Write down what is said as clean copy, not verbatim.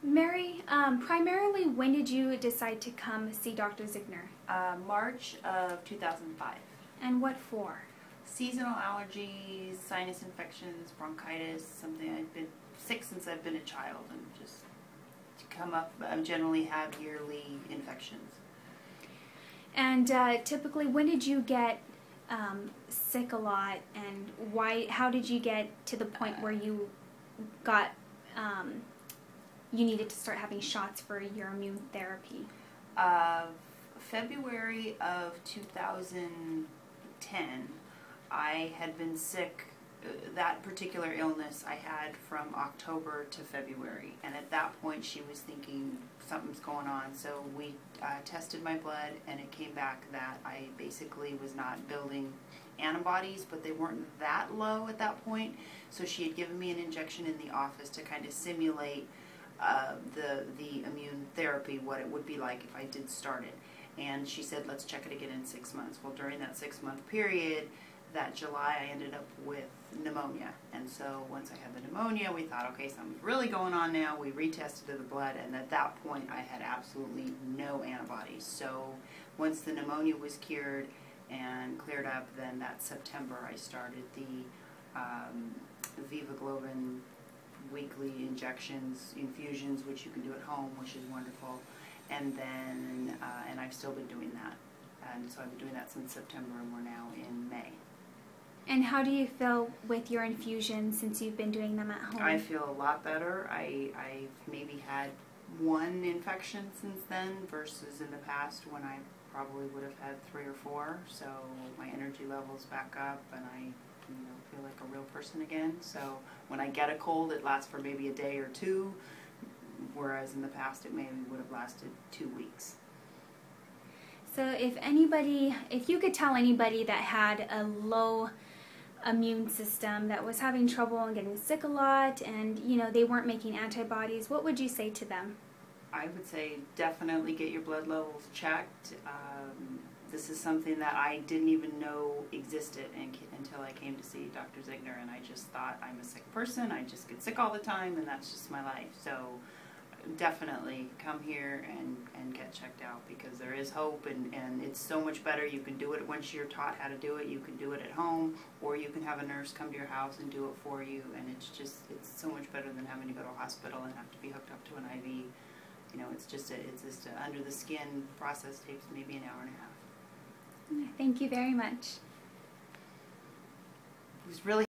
Mary, primarily when did you decide to come see Dr. Ziegner? March of 2005. And what for? Seasonal allergies, sinus infections, bronchitis, something I've been sick since I've been a child, and just to come up, I generally have yearly infections. And typically, when did you get sick a lot, and why? How did you get to the point where you got you needed to start having shots for your immune therapy? February of 2010, I had been sick. That particular illness I had from October to February, and at that point she was thinking something's going on, so we tested my blood, and it came back that I basically was not building antibodies, but they weren't that low at that point, so she had given me an injection in the office to kind of simulate the immune therapy, what it would be like if I did start it. And she said, let's check it again in 6 months. Well, during that 6-month period, that July, I ended up with pneumonia. And so once I had the pneumonia, we thought, okay, something's really going on now. We retested the blood, and at that point, I had absolutely no antibodies. So once the pneumonia was cured and cleared up, then that September, I started the Vivaglobin weekly infusions, which you can do at home, which is wonderful. And then, and I've still been doing that. And so I've been doing that since September, and we're now in May. And how do you feel with your infusions since you've been doing them at home? I feel a lot better. I've maybe had one infection since then versus in the past when I probably would have had 3 or 4. So my energy level's back up, and I feel like a real person again. So when I get a cold, it lasts for maybe a day or 2, whereas in the past it maybe would have lasted 2 weeks. So if you could tell anybody that had a low immune system, that was having trouble and getting sick a lot, and they weren't making antibodies, what would you say to them? I would say definitely get your blood levels checked. This is something that I didn't even know existed until I came to see Dr. Ziegner, and I just thought, I'm a sick person, I just get sick all the time, and that's just my life. So definitely come here and get checked out, because there is hope, and it's so much better. You can do it once you're taught how to do it. You can do it at home, or you can have a nurse come to your house and do it for you, and it's so much better than having to go to a hospital and have to be hooked up to an IV. It's just a under the skin process. Takes maybe an hour and a half. Thank you very much. It was really